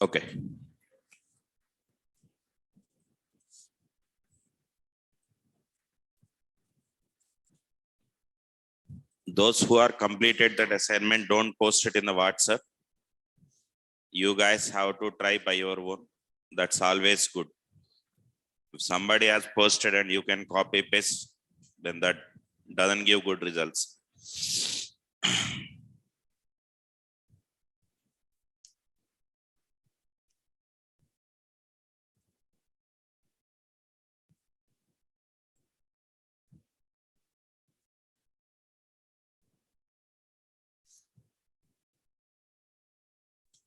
Okay. Those who are completed that assignment, don't post it in the WhatsApp. You guys have to try by your own. That's always good. If somebody has posted and you can copy paste, then that doesn't give good results.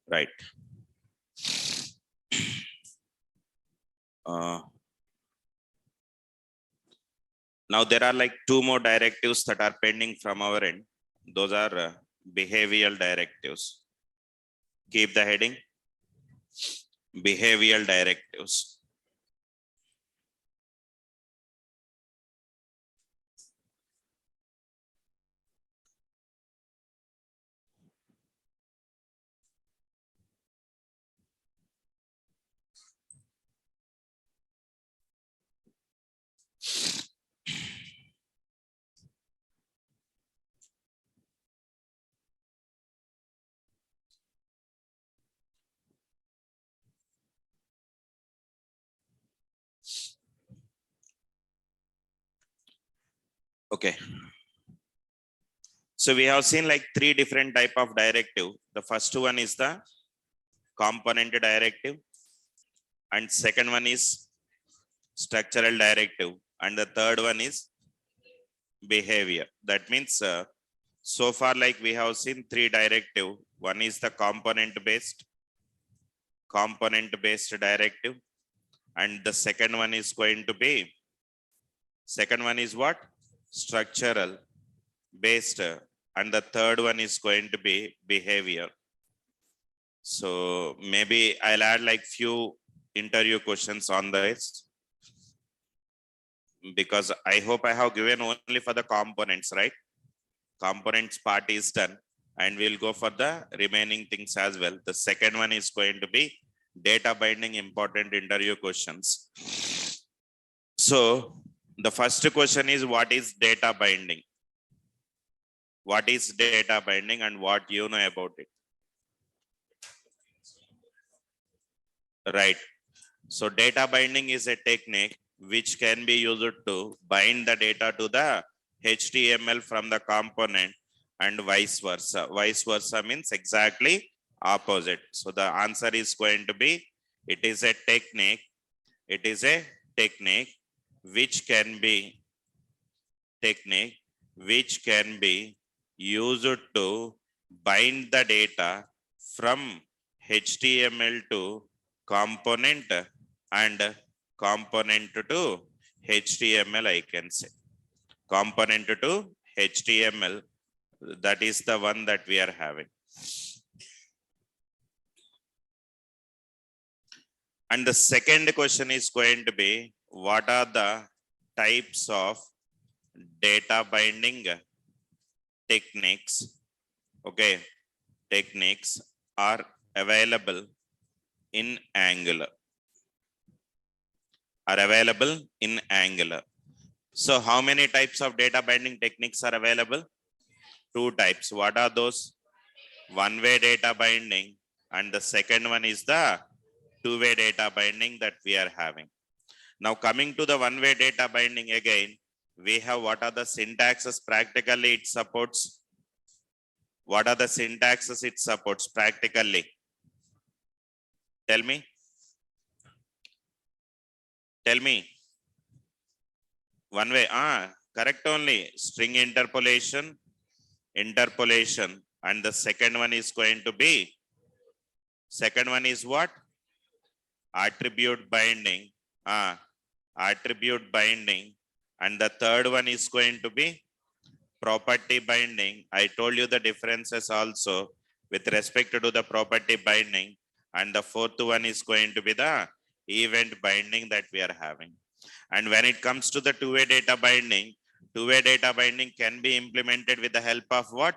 Right. Now there are like 2 more directives that are pending from our end. Those are behavioral directives. Keep the heading. Behavioral directives. Okay. So we have seen like 3 different type of directive. The first one is the component directive, and second one is structural directive, and the third one is behavior. That means so far like we have seen 3 directive. One is the component based directive, and the second one is going to be what? Structural based, and the third one is going to be behavior. So maybe I'll add like few interview questions on this, because I hope I have given only for the components, right? Components part is done, and we'll go for the remaining things as well. The second one is going to be data binding, important interview questions. So the first question is, what is data binding? What is data binding and what you know about it? Right. So data binding is a technique which can be used to bind the data to the HTML from the component, and vice versa. Vice versa means exactly opposite. So the answer is going to be, it is a technique. It is a technique which can be used to bind the data from HTML to component and component to HTML, I can say. Component to HTML, that is the one that we are having. And the second question is going to be, what are the types of data binding techniques? Okay, techniques are available in Angular. So how many types of data binding techniques are available? 2 types. What are those? One-way data binding, and the second one is the two-way data binding that we are having. Now coming to the one-way data binding again, we have what are the syntaxes practically it supports? What are the syntaxes it supports practically? Tell me. One way, correct only. String interpolation, and the second one is going to be, second one is what? Attribute binding, and the third one is going to be property binding. I told you the differences also with respect to the property binding, and the fourth one is going to be the event binding that we are having. And when it comes to the two-way data binding can be implemented with the help of what?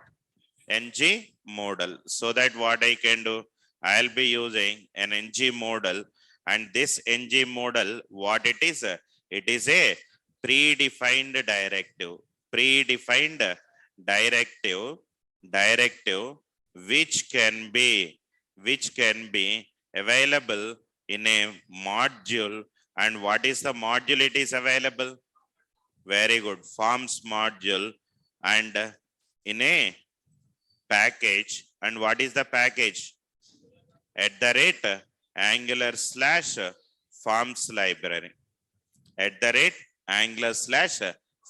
ng model. So that what I can do, I'll be using an ng model, and this ng model, what it is a predefined directive, predefined directive, directive which can be available in a module. And what is the module it is available? Very good, forms module. And in a package, and what is the package? At the rate angular slash forms library. At the rate angular slash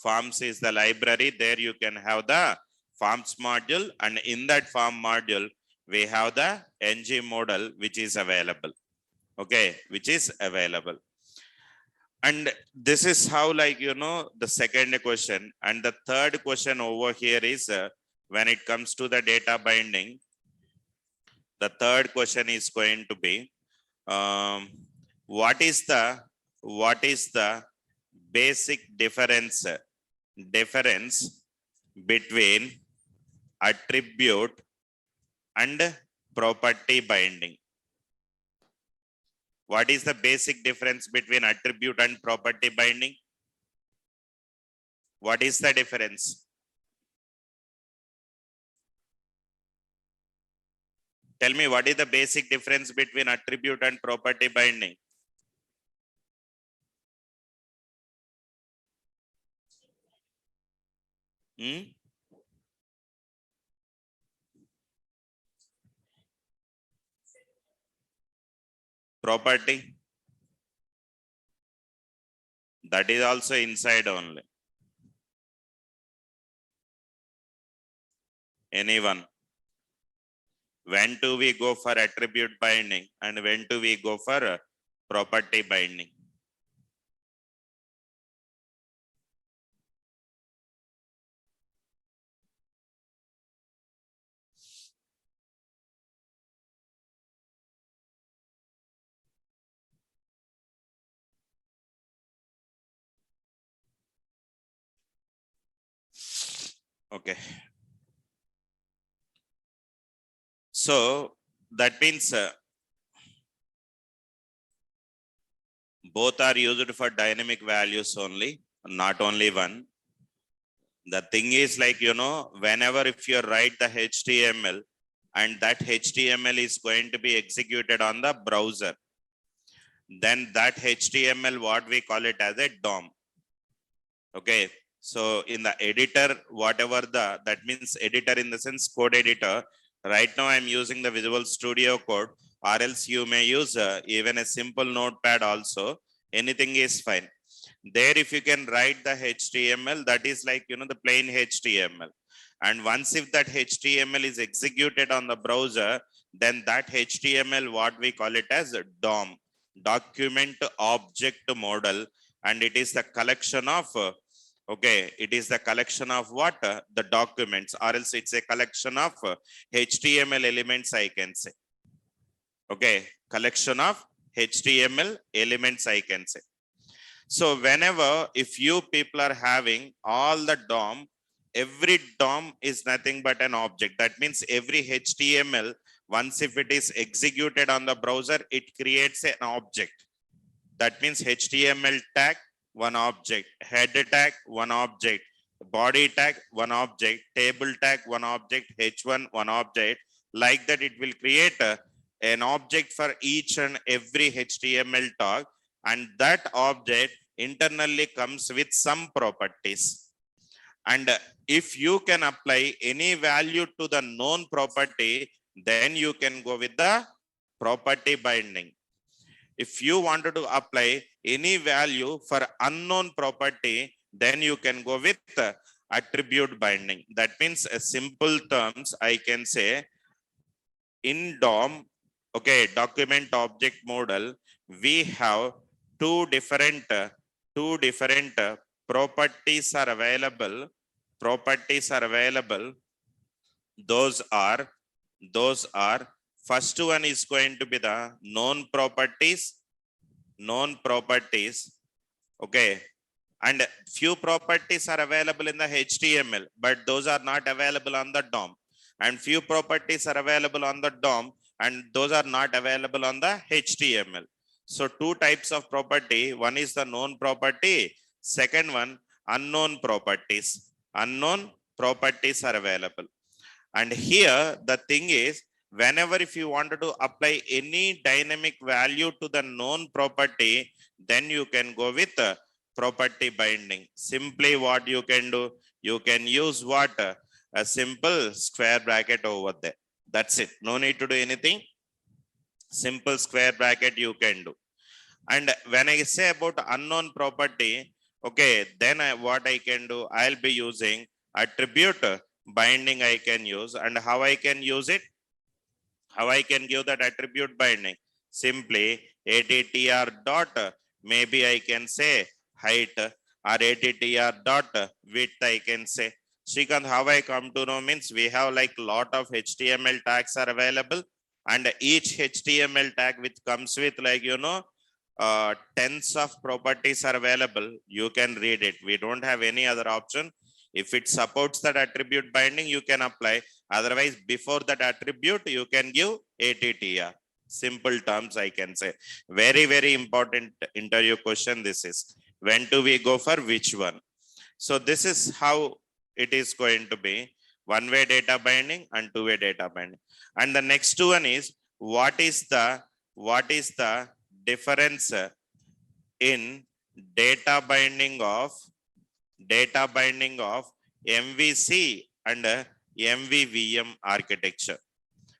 forms is the library. There you can have the forms module, and in that form module we have the ng model which is available. Okay, which is available. And this is how, like, the second question. And the third question over here is when it comes to the data binding, the third question is going to be um, what is the basic difference between attribute and property binding? What is the basic difference between attribute and property binding? What is the difference? Tell me, what is the basic difference between attribute and property binding? Property, that is also inside only. Anyone? When do we go for attribute binding and when do we go for property binding? Okay. So that means both are used for dynamic values only, not only one. The thing is, like, whenever if you write the HTML and that HTML is going to be executed on the browser, then that HTML, what we call it as a DOM. Okay. So in the editor, whatever that means editor in the sense code editor. Right now I'm using the Visual Studio Code, or else you may use even a simple notepad also. Anything is fine. There, if you can write the HTML, that is like, the plain HTML. And once if that HTML is executed on the browser, then that HTML, what we call it as DOM, document object model. And it is the collection of okay, it is the collection of what? The documents, or else it's a collection of HTML elements, I can say. Okay, collection of HTML elements, I can say. So whenever, if you people are having all the DOM, every DOM is nothing but an object. That means every HTML, once if it is executed on the browser, it creates an object. That means HTML tag, one object, header tag, one object, body tag, one object, table tag, one object, H1, one object. Like that, it will create an object for each and every HTML tag, and that object internally comes with some properties. And if you can apply any value to the known property, then you can go with the property binding. If you wanted to apply any value for unknown property, then you can go with attribute binding. That means, simple terms, I can say, in DOM, okay, document object model, we have two different properties are available. Properties are available. Those are first one is going to be the known properties. Okay, and few properties are available in the HTML, but those are not available on the DOM. And few properties are available on the DOM, and those are not available on the HTML. So two types of property. One is the known property. Second one, unknown properties. Unknown properties are available. And here the thing is, whenever if you wanted to apply any dynamic value to the known property, then you can go with property binding. Simply what you can do, you can use what? A simple square bracket over there. That's it. No need to do anything. Simple square bracket you can do. And when I say about unknown property, okay, then what I can do, I'll be using attribute binding I can use. And how I can use it? How I can give that attribute binding? Simply attr dot, maybe I can say height, or attr dot width I can say. Srikanth, how I come to know means we have like lot of HTML tags are available, and each HTML tag which comes with like, tens of properties are available. You can read it. We don't have any other option. If it supports that attribute binding, you can apply. Otherwise, before that attribute, you can give attr. Simple terms I can say. Very, very important interview question this is. When do we go for which one? So this is how it is going to be. One-way data binding and two-way data binding. And the next one is, what is the difference in data binding of MVC and MVVM architecture?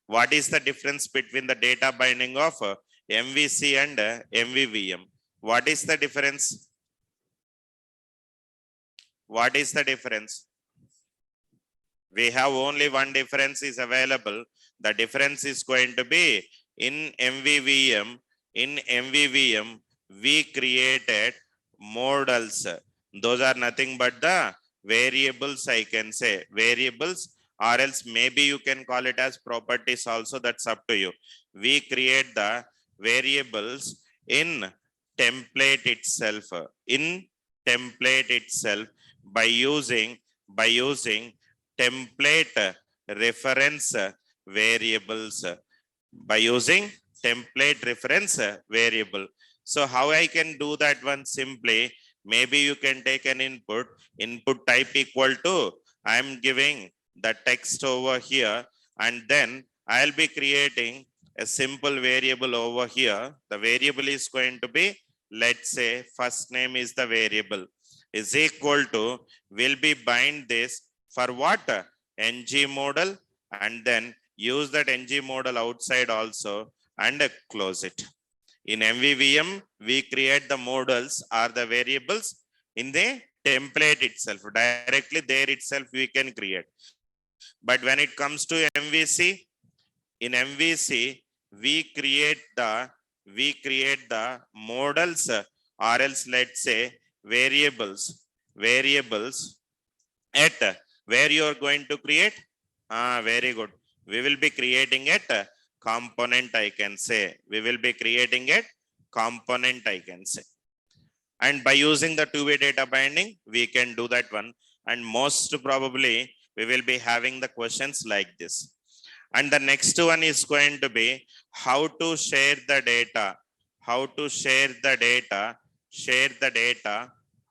What is the difference between the data binding of MVC and MVVM? What is the difference? What is the difference? We have only one difference is available. The difference is going to be in MVVM. In MVVM, we created models. Those are nothing but the variables, I can say. Variables, or else maybe you can call it as properties also. That's up to you. We create the variables in template itself. In template itself by using template reference variables. By using template reference variable. So how I can do that one? Simply, maybe you can take an input type equal to, I am giving the text over here, and then I'll be creating a simple variable over here. The variable is going to be, let's say, first name is the variable, is equal to, will be bind this for what? ng model, and then use that ng model outside also and close it. In MVVM, we create the models or the variables in the template itself. Directly there itself we can create. But when it comes to MVC, in MVC, we create the models, or else let's say variables at where you are going to create. Very good. We will be creating it component, I can say. We will be creating it component, I can say. And by using the two-way data binding, we can do that one. And most probably, we will be having the questions like this. And the next one is going to be how to share the data. How to share the data.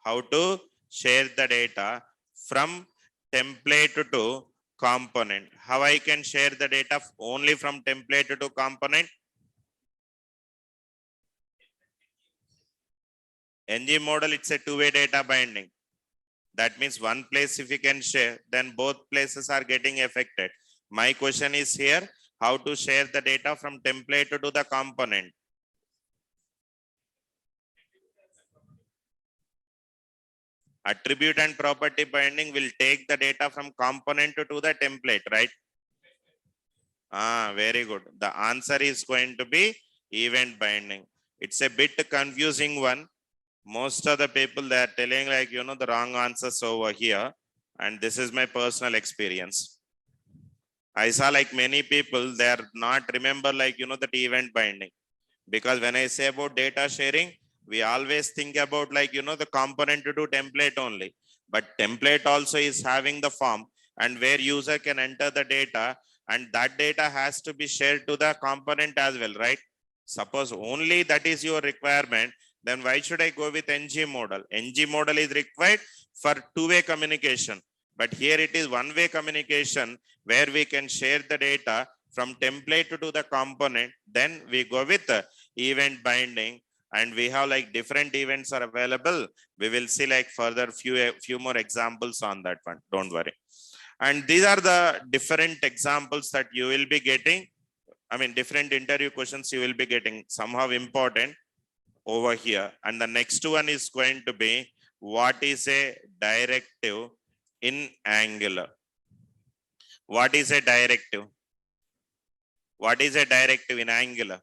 How to share the data from template to component. How I can share the data only from template to component? ng model, it's a two-way data binding. That means one place if you can share, then both places are getting affected. My question is here, how to share the data from template to the component? Attribute and property binding will take the data from component to the template, right? Very good. The answer is going to be event binding. It's a bit confusing one. Most of the people, they are telling like, the wrong answers over here. And this is my personal experience. I saw like many people, they are not remember like, that event binding. Because when I say about data sharing, we always think about like, the component to do template only. But template also is having the form, and where user can enter the data and that data has to be shared to the component as well, right? Suppose only that is your requirement, then why should I go with NG model? NG model is required for two-way communication, but here it is one-way communication where we can share the data from template to the component. Then we go with event binding, and we have like different events are available. We will see like further few more examples on that one. Don't worry. And these are the different examples that you will be getting. I mean, different interview questions you will be getting somehow important over here. And the next one is going to be, what is a directive in Angular? What is a directive? What is a directive in Angular?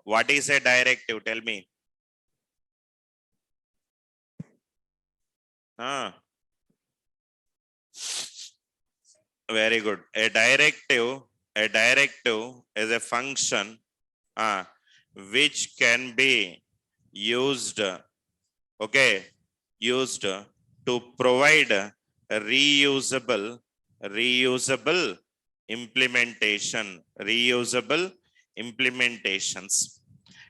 What is a directive? Tell me. Very good. A directive is a function which can be used, okay, used to provide a reusable implementation, reusable implementations.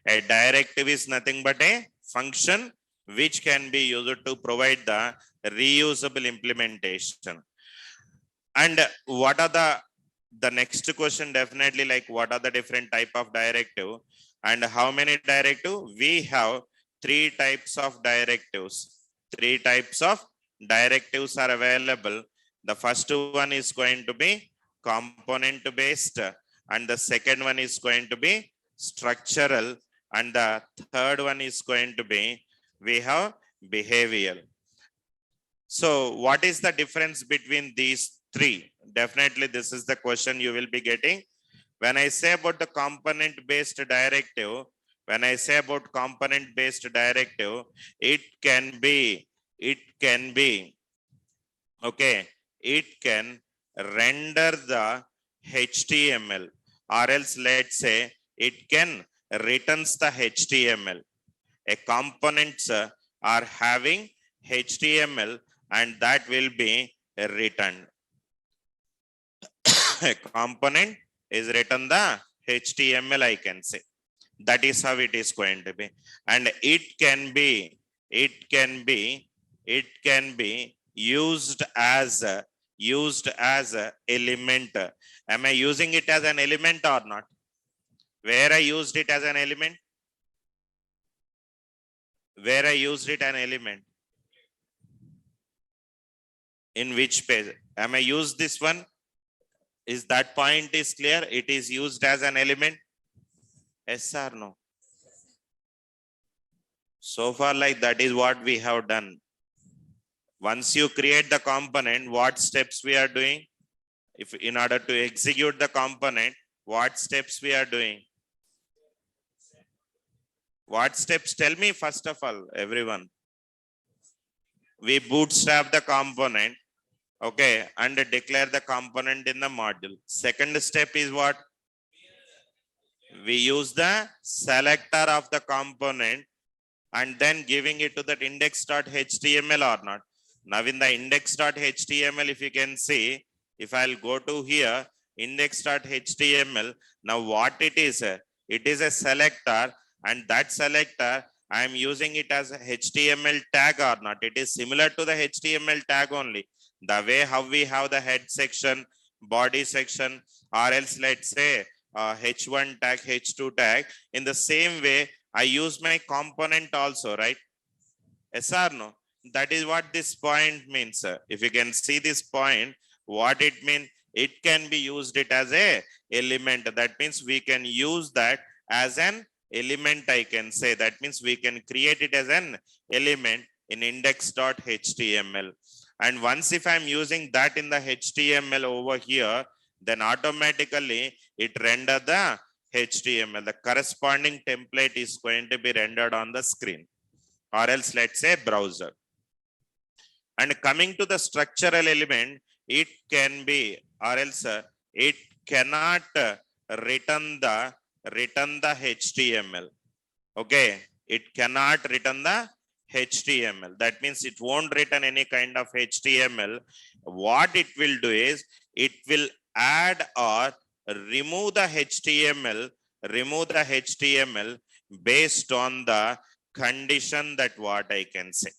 A directive is nothing but a function which can be used to provide the reusable implementation. And what are the next question? Definitely, like, what are the different type of directive and how many directive? We have three types of directives. Three types of directives are available. The first one is going to be component based, and the second one is going to be structural, and the third one is going to be, we have behavioral. So what is the difference between these three? Definitely this is the question you will be getting. When I say about the component based directive, it can be, okay, it can render the HTML, or else let's say it can returns the HTML. A components are having HTML and that will be returned. A component is written the HTML, I can say. That is how it is going to be. And it can be used as a element. Am I using it as an element or not? Where I used it as an element? Where I used it an element? In which page? Am I used this one? Is that point is clear? It is used as an element? Yes or no? So far, like, that is what we have done. Once you create the component, what steps we are doing? If in order to execute the component, what steps we are doing? What steps? Tell me first of all, everyone. We bootstrap the component, okay, and declare the component in the module. Second step is what? We use the selector of the component and then giving it to that index.html or not. Now in the index.html, if you can see, if I'll go to here, index.html, now what it is a selector, and that selector, I am using it as a HTML tag or not. It is similar to the HTML tag only. The way how we have the head section, body section, or else let's say H1 tag, H2 tag. In the same way, I use my component also, right? Yes or no? That is what this point means. If you can see this point, what it means, it can be used it as a element. That means we can use that as an element, I can say. That means we can create it as an element in index.html. And once if I'm using that in the HTML over here, then automatically it render the HTML. The corresponding template is going to be rendered on the screen, or else let's say browser. And coming to the structural element, it can be, or else it cannot return the HTML. Okay, it cannot return the HTML. That means it won't return any kind of HTML what it will do is it will add or remove the HTML based on the condition that what I can say.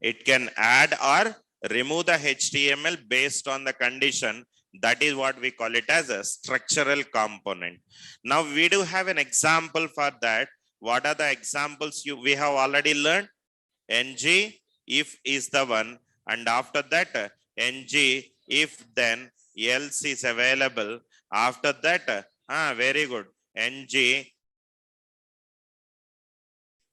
It can add or remove the HTML based on the condition. That is what we call it as a structural component. Now we do have an example for that. What are the examples we have already learned? Ng if is the one, and after that Ng if then else is available. After that, very good. Ng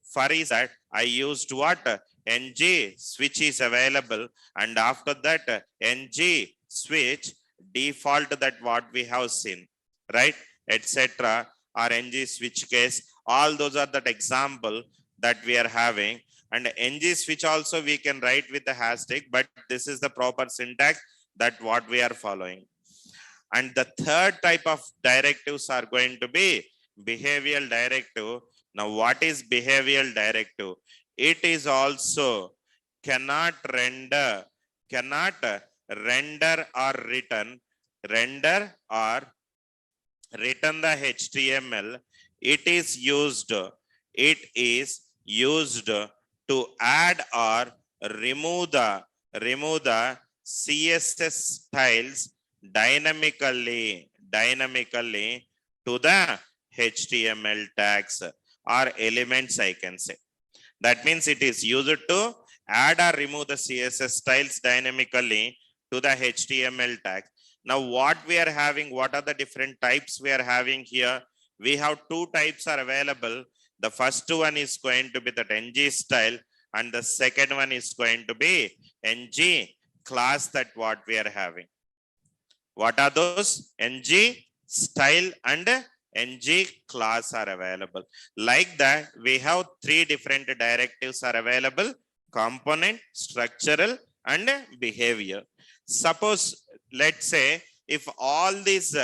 for is that I used what? Ng switch is available, and after that Ng switch default that what we have seen, right, etc. or Ng switch case. All those are that example that we are having. And Ng switch also we can write with the hashtag, but this is the proper syntax that what we are following. And the third type of directives are going to be behavioral directive. Now, what is behavioral directive? It is also cannot render or return the HTML. It is used to add or remove the CSS styles dynamically to the HTML tags or elements, I can say. That means it is used to add or remove the CSS styles dynamically to the HTML tag. Now what we are having, what are the different types we are having here? We have two types are available. The first one is going to be the Ng style, and the second one is going to be Ng class that what we are having. What are those? Ng style and Ng class are available. Like that, we have three different directives are available: component, structural, and behavior. Suppose, let's say, if all these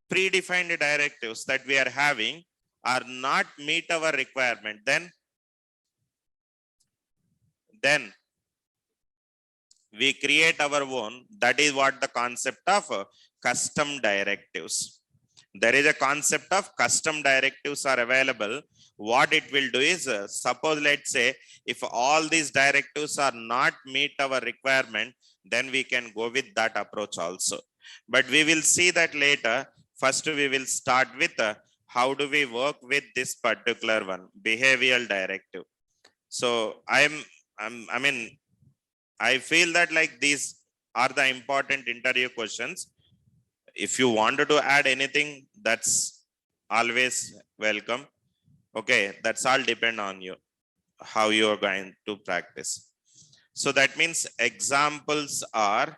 predefined directives that we are having are not meet our requirement, then we create our own. That is what the concept of custom directives. There is a concept of custom directives are available. What it will do is, suppose let's say, if all these directives are not meet our requirement, then we can go with that approach also. But we will see that later. First, we will start with how do we work with this particular one, behavioral directive. So I feel that like these are the important interview questions. If you wanted to add anything, that's always welcome. Okay, that's all depend on you, how you are going to practice. So that means examples are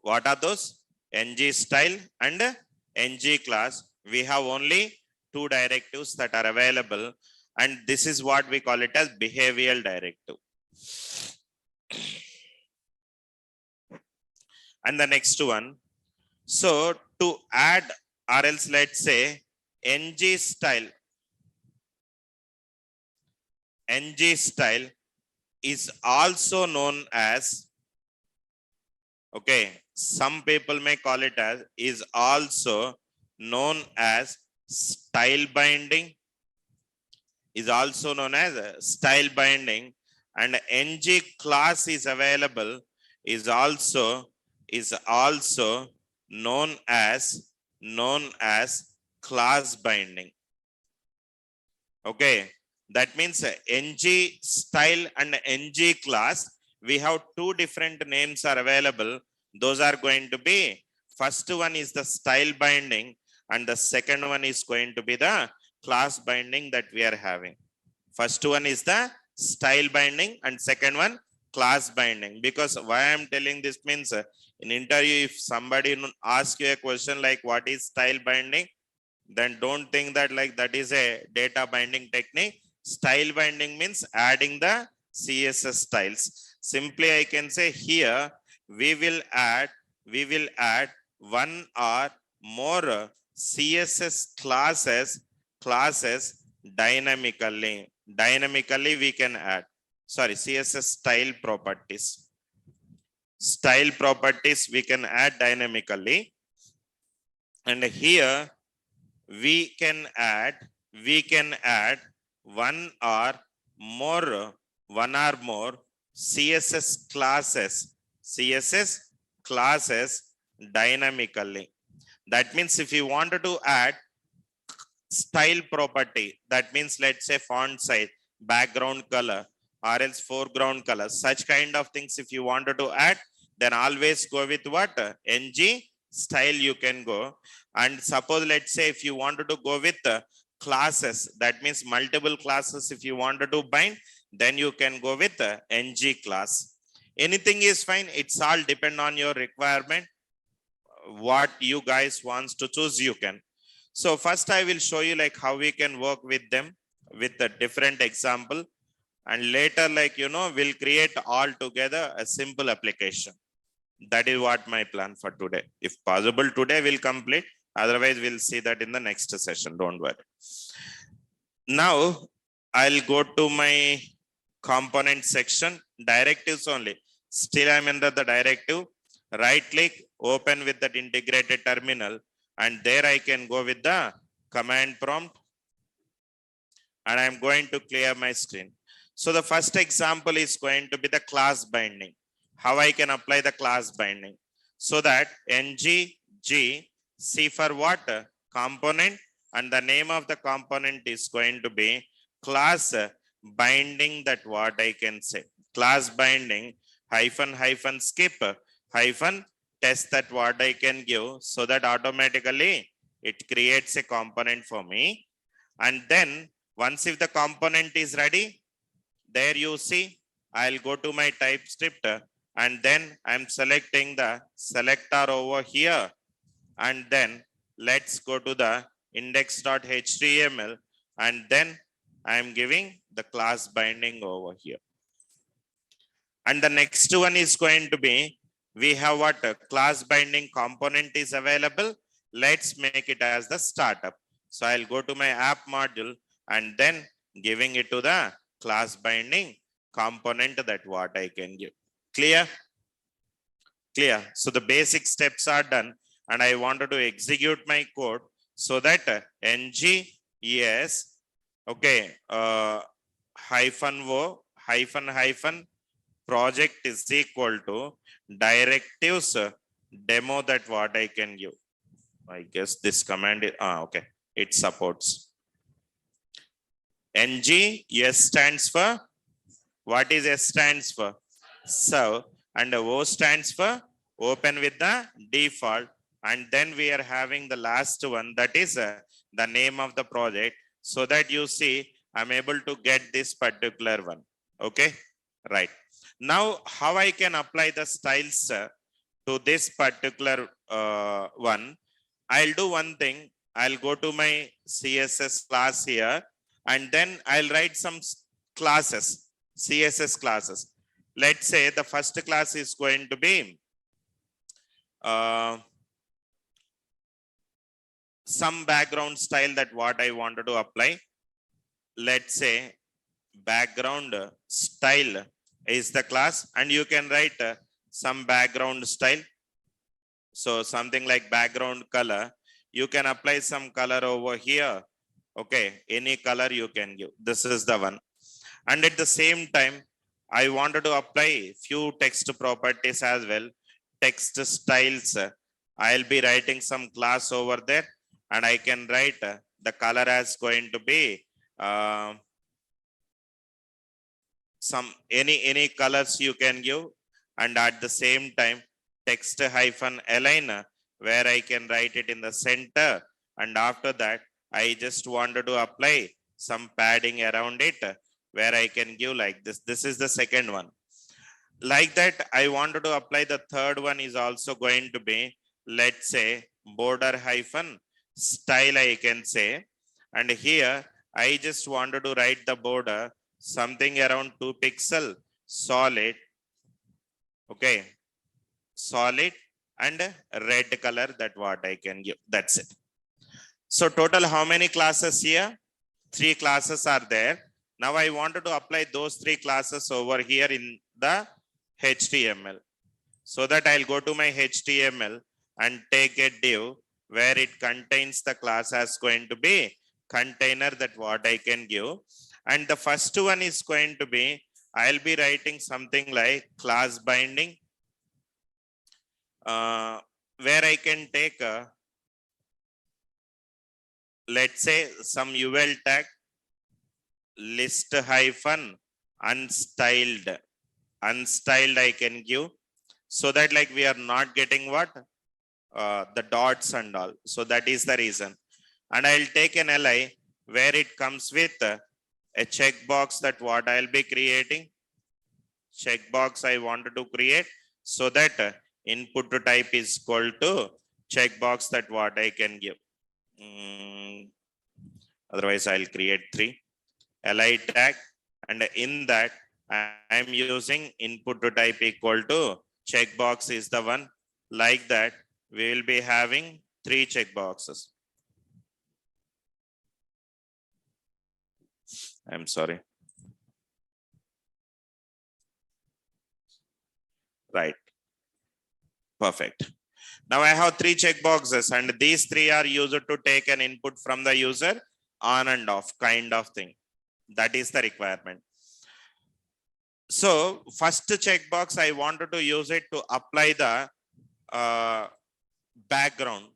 what are those? Ng style and Ng class. We have only two directives that are available, and this is what we call it as behavioral directive. And the next one, so to add, or else let's say Ng style is also known as, okay, some people may call it as, is also known as style binding, and Ng class is available, is also known as class binding. Okay, that means Ng style and Ng class, we have two different names are available. Those are going to be, first one is the style binding, and the second one is going to be the class binding that we are having. First one is the style binding, and second one class binding. Because why I'm telling this means, in interview, if somebody asks you a question like what is style binding, then don't think that like that is a data binding technique. Style binding means adding the CSS styles. Simply I can say here we will add one or more CSS classes dynamically. dynamically we can add. Sorry, CSS style properties. Style properties we can add dynamically. And here we can add one or more CSS classes dynamically. That means if you wanted to add style property, that means let's say font size, background color, or else foreground color, such kind of things if you wanted to add, then always go with what? Ng style you can go. And suppose let's say if you wanted to go with classes, that means multiple classes if you wanted to bind, then you can go with ng class. Anything is fine, it's all depend on your requirement. What you guys wants to choose, you can. So first I will show you like how we can work with them with a different example, and later we'll create all together a simple application. That is what my plan for today. If possible today we'll complete, otherwise we'll see that in the next session, don't worry. Now I'll go to my component section, directives only. Still I'm under the directive. Right click, open with that integrated terminal, and there I can go with the command prompt, and I'm going to clear my screen. So the first example is going to be the class binding. How I can apply the class binding. So that C for what? Component, and the name of the component is going to be class binding, that what I can say. Class binding hyphen skip hyphen test, that what I can give, so that automatically it creates a component for me. And then once if the component is ready, there you see I'll go to my type script, and then I'm selecting the selector over here, and then let's go to the index.html, and then I'm giving the class binding over here. And the next one is going to be, we have what? Class binding component is available. Let's make it as the startup. So I'll go to my app module, and then giving it to the class binding component, that what I can give. Clear? Clear. So the basic steps are done, and I wanted to execute my code so that ng yes, okay, hyphen o hyphen project is equal to directives demo, that what I can give. I guess this command is, okay, it supports. ng S stands for, what is S stands for? Serve, and O stands for open with the default, and then we are having the last one, that is the name of the project, so that you see I'm able to get this particular one. Okay, right. Now how I can apply the styles to this particular one? I'll do one thing. I'll go to my CSS class here, and then I'll write some classes, CSS classes. Let's say the first class is going to be some background style, that what I wanted to apply. Let's say background style is the class, and you can write some background style. So something like background color, you can apply some color over here. Okay, any color you can give. This is the one. And at the same time, I wanted to apply few text properties as well. Text styles, I'll be writing some class over there, and I can write the color as going to be some any colors you can give. And at the same time, text hyphen align, where I can write it in the center, and after that I just wanted to apply some padding around it, where I can give like this. This is the second one. Like that, I wanted to apply the third one, is also going to be, let's say, border hyphen style, I can say. And here I just wanted to write the border something around 2 pixel solid. Okay, solid and red color, that what I can give. That's it. So total how many classes here? 3 classes are there. Now I wanted to apply those three classes over here in the HTML. So that I'll go to my HTML and take a div where it contains the class as going to be container that what I can give. And the first one is going to be, I'll be writing something like class binding, where I can take a, let's say some UL tag, list hyphen unstyled. Unstyled I can give, so that like we are not getting what? The dots and all. So that is the reason. And I'll take an li where it comes with a checkbox that what I'll be creating. Checkbox I wanted to create, so that input to type is equal to checkbox that what I can give. Otherwise I'll create 3 li tag, and in that I'm using input to type equal to checkbox is the one. Like that we will be having 3 checkboxes. I'm sorry. Right. Perfect. Now I have 3 checkboxes, and these 3 are used to take an input from the user on and off kind of thing. That is the requirement. So first checkbox I wanted to use it to apply the background,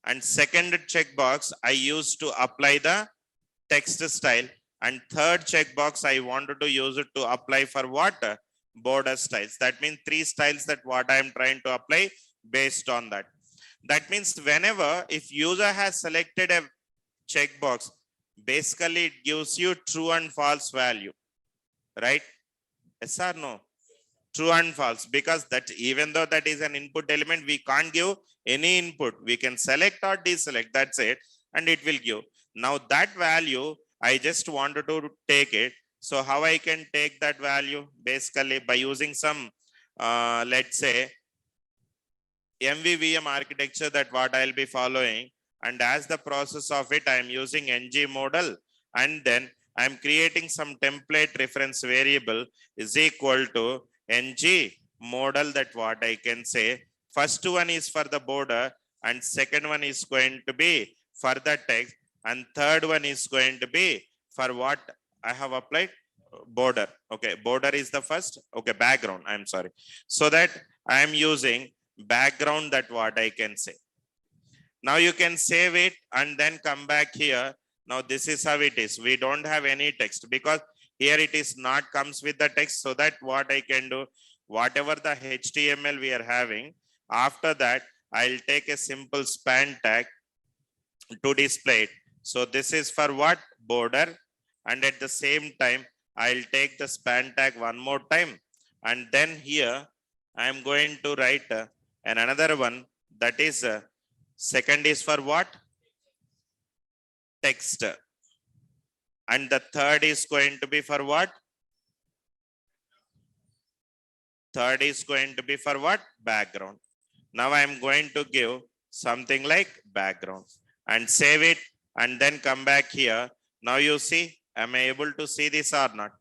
and second checkbox I used to apply the text style, and third checkbox I wanted to use it to apply for what? Border styles. That means 3 styles that what I am trying to apply based on that. That means whenever if user has selected a checkbox, basically it gives you true and false value, right? Yes or no? True and false, because that even though that is an input element, we can't give any input. We can select or deselect, that's it, and it will give. Now that value I just wanted to take it. So how I can take that value? Basically by using some let's say MVVM architecture that what I'll be following, and as the process of it I am using ng model, and then I'm creating some template reference variable is equal to ng model that what I can say. First one is for the border, and second one is going to be for the text, and third one is going to be for what I have applied? Border. Okay, border is the first. Okay, background. I'm sorry. So that I am using background that what I can say. Now you can save it and then come back here. Now this is how it is. We don't have any text because here it is not comes with the text. So that what I can do, whatever the HTML we are having, after that I'll take a simple span tag to display it. So this is for what? Border. And at the same time I'll take the span tag one more time, and then here I'm going to write another one, that is second is for what? Text. And the third is going to be for what? Third is going to be for what? Background. Now I'm going to give something like background and save it, and then come back here. Now you see, am I able to see this or not?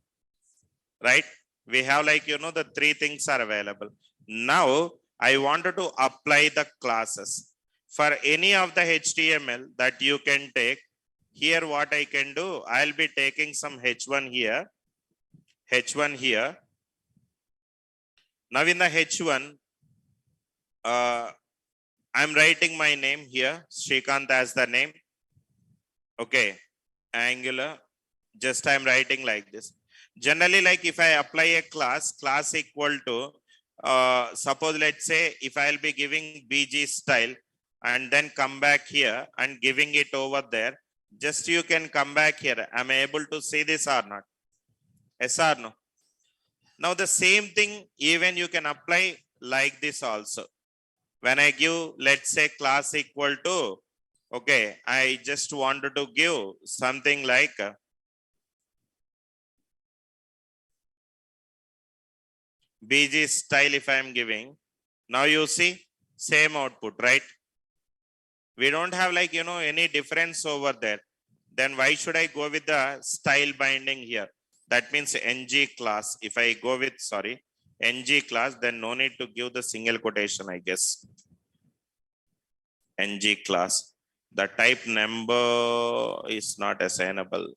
Right? We have like, the 3 things are available. Now I wanted to apply the classes for any of the HTML that you can take. Here what I can do, I'll be taking some H1 here. H1 here. Now in the H1, I'm writing my name here, Shrikant as the name. Okay, Angular. Just I'm writing like this. Generally, like if I apply a class equal to, suppose let's say if I'll be giving BG style and then come back here and giving it over there, just you can come back here. Am I able to see this or not? Yes or no? Now the same thing even you can apply like this also. When I give, let's say class equal to, okay, I just wanted to give something like BG style if I am giving. Now you see same output, right? We don't have like, any difference over there. Then why should I go with the style binding here? That means ng class. If I go with, sorry, ng class, then no need to give the single quotation, I guess. Ng class. The type number is not assignable.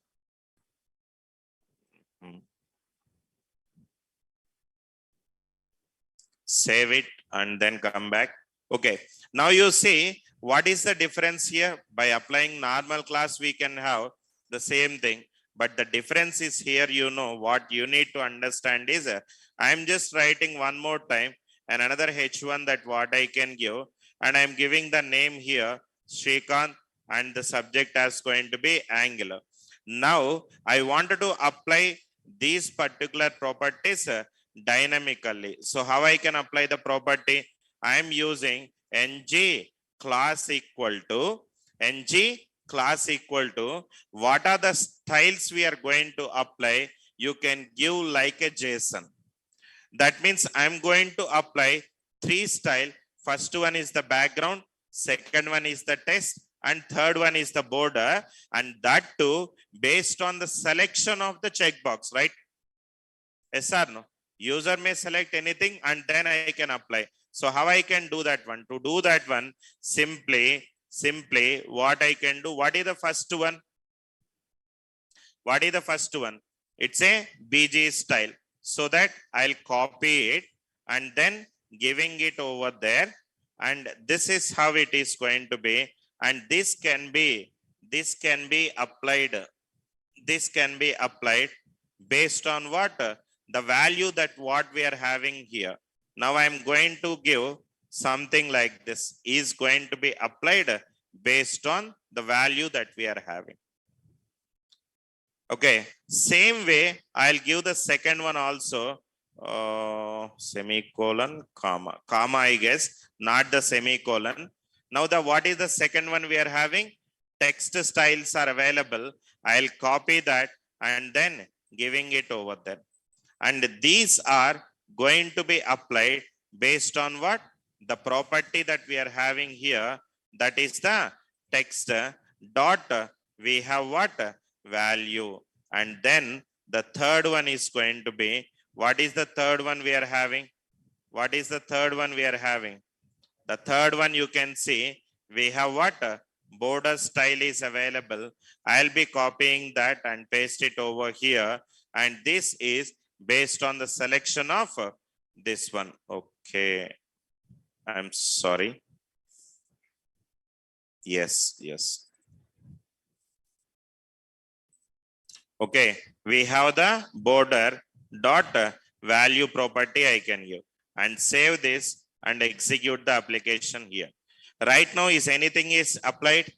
Save it and then come back. Okay. Now you see what is the difference here. By applying normal class, we can have the same thing. But the difference is here, you know, what you need to understand is, I'm just writing one more time and another H1 that what I can give. And I'm giving the name here, Shrikant, and the subject is going to be Angular. Now, I wanted to apply these particular properties dynamically. So how I can apply the property? I am using ng class equal to ng class equal to what are the styles we are going to apply. You can give like a JSON. That means I'm going to apply 3 style. First one is the background, second one is the text, and third one is the border, and that too based on the selection of the checkbox, right? Yes or no? User may select anything and then I can apply. So how I can do that one? To do that one, simply what I can do, what is the first one? What is the first one? It's a BG style. So that I'll copy it and then giving it over there. And this is how it is going to be. And this can be applied. This can be applied based on what? The value that what we are having here. Now I'm going to give something like this is going to be applied based on the value that we are having. Okay, same way I'll give the second one also, semicolon, comma, I guess, not the semicolon. Now the what is the second one we are having? Text styles are available. I'll copy that and then giving it over there. And these are going to be applied based on what? The property that we are having here, that is the text dot, we have what? Value. And then the third one is going to be, what is the third one we are having? What is the third one we are having? The third one you can see, we have what? Border style is available. I'll be copying that and paste it over here. And this is based on the selection of this one. Okay. I'm sorry. Yes. Okay. We have the border dot value property I can give and save this and execute the application here. Right now, is anything is applied?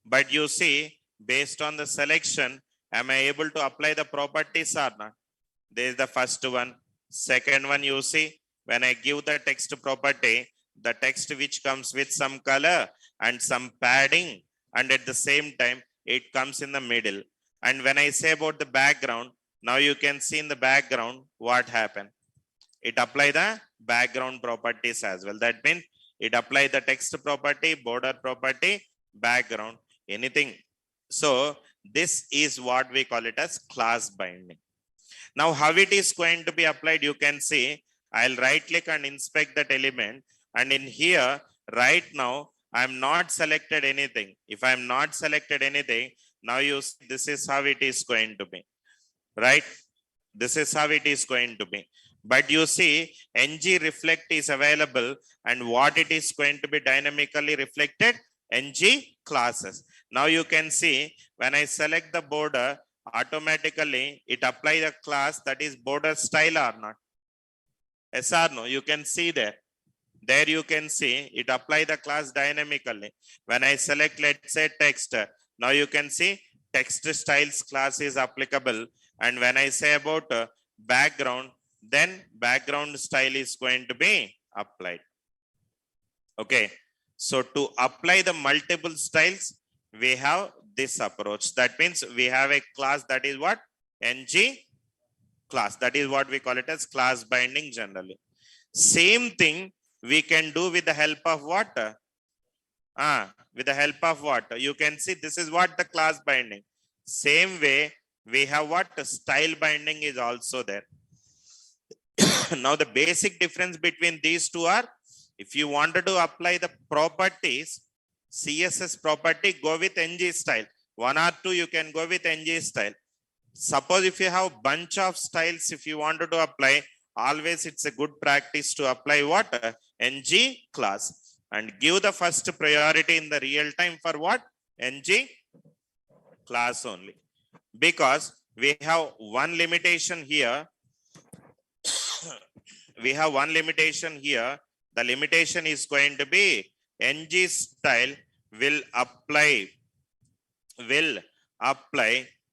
But you see, based on the selection, am I able to apply the properties or not? This is the first one. Second one, you see, when I give the text property, the text which comes with some color and some padding, and at the same time, it comes in the middle. And when I say about the background, now you can see in the background what happened. It apply the background properties as well. That means it apply the text property, border property, background, anything. So this is what we call it as class binding. Now how it is going to be applied, you can see, I'll right click and inspect that element. And in here, right now, I'm not selected anything. If I'm not selected anything, now you see, this is how it is going to be, right? This is how it is going to be. But you see, ng reflect is available, and what it is going to be dynamically reflected? Ng classes. Now you can see, when I select the border, automatically it apply the class that is border style or not. Yes or no? You can see there. There you can see it apply the class dynamically. When I select, let's say, text, now you can see text styles class is applicable. And when I say about background, then background style is going to be applied. Okay. So to apply the multiple styles, we have this approach. That means we have a class that is what? Ng class. That is what we call it as class binding generally. Same thing we can do with the help of what? With the help of what? You can see this is what the class binding. Same way We have what? Style binding is also there. Now the basic difference between these two are, if you wanted to apply the properties, CSS property, go with NG style. One or two you can go with NG style. Suppose if you have bunch of styles, if you wanted to apply, always it's a good practice to apply what? NG class, and give the first priority in the real time for what? NG class only. Because we have one limitation here. We have one limitation here. The limitation is going to be NG style will apply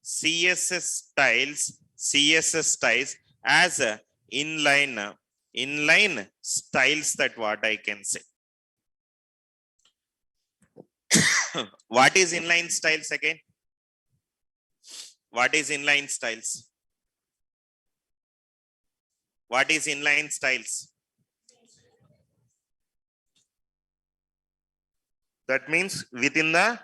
CSS styles as a inline styles, that what I can say. What is inline styles again? What is inline styles? What is inline styles? That means within the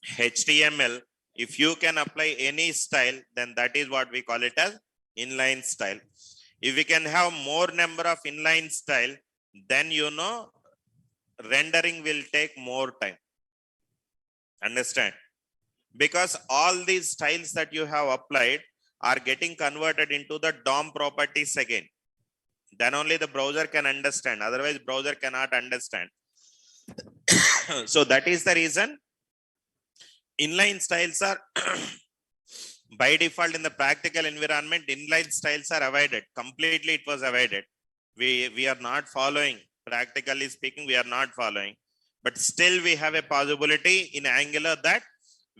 HTML, if you can apply any style, then that is what we call it as inline style. If we can have more number of inline style, then rendering will take more time. Understand? Because all these styles that you have applied are getting converted into the DOM properties again. Then only the browser can understand. Otherwise, browser cannot understand. So that is the reason inline styles are by default in the practical environment. Inline styles are avoided completely. It was avoided. We are not following. Practically speaking, we are not following. But still, we have a possibility in Angular that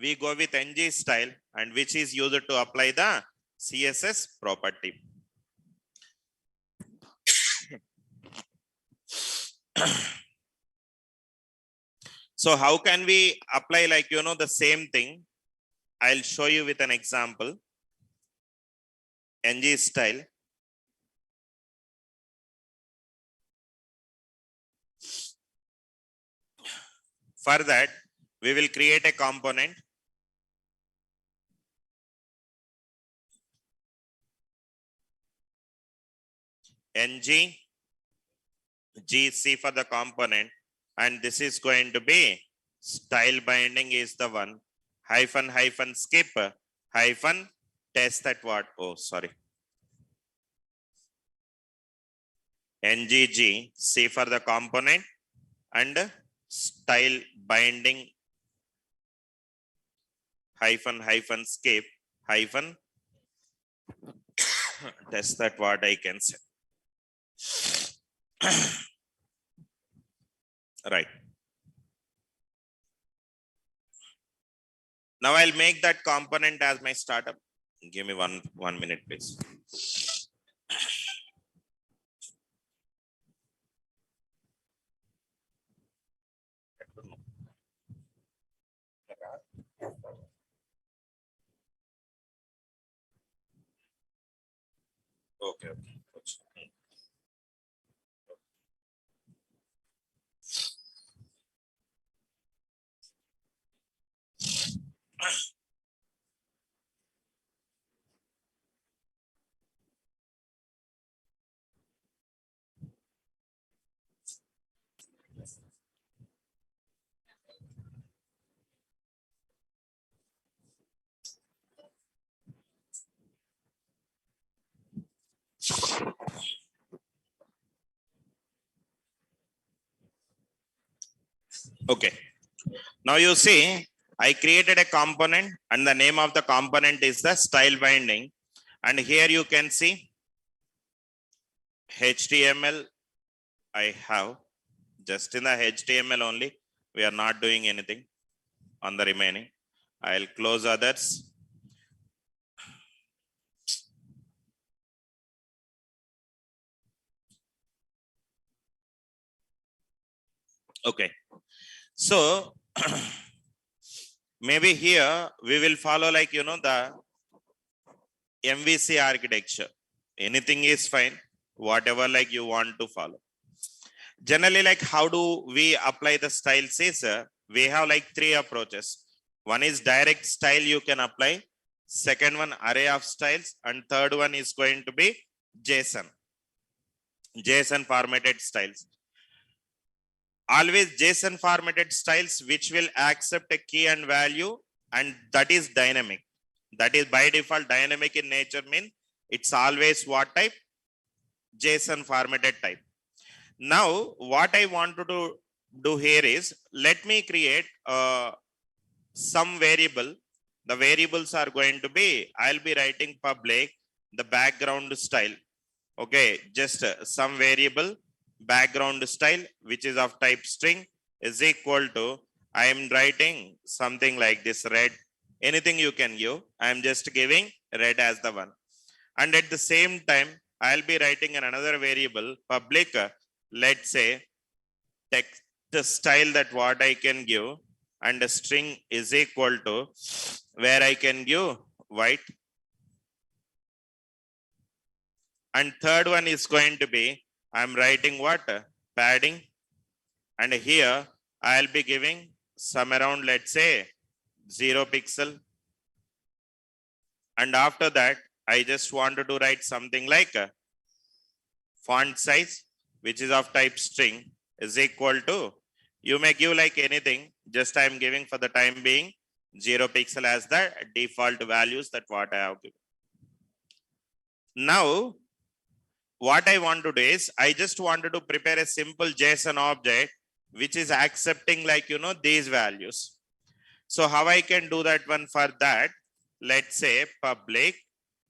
we go with NG style, and which is used to apply the CSS property. So how can we apply the same thing? I'll show you with an example. NG style. For that, we will create a component. NG GC for the component, and this is going to be style binding is the one, hyphen skip hyphen test that what? Oh, sorry. NGG C for the component and style binding hyphen skip hyphen test that what I can say. Right. Now I'll make that component as my startup. Give me one minute, please. Okay. Okay. Now you see, I created a component and the name of the component is the style binding. And here you can see HTML I have just in the HTML only. We are not doing anything on the remaining. I'll close others. Okay. So maybe here we will follow the MVC architecture. Anything is fine, whatever you want to follow. Generally, how do we apply the styles is we have three approaches. One is direct style you can apply. second one array of styles, and third one is going to be JSON formatted styles. Always JSON formatted styles which will accept a key and value, and that is dynamic. That is by default dynamic in nature, mean it's always what type? JSON formatted type. Now what I want to do here is, let me create some variable. The variables are going to be, I'll be writing public the background style. Okay, just some variable background style which is of type string is equal to, I am writing something like this, red. Anything you can give, I am just giving red as the one. And at the same time I'll be writing another variable public, let's say text style, that what I can give, and a string is equal to where I can give white. And third one is going to be, I'm writing what? Padding. And here I'll be giving some around, let's say 0 pixel. And after that, I just wanted to write something like a font size, which is of type string, is equal to, you may give like anything, just I'm giving for the time being 0 pixel as the default values that what I have given. Now, what I want to do is, I just wanted to prepare a simple JSON object which is accepting like, these values. So how I can do that one? For that, let's say public,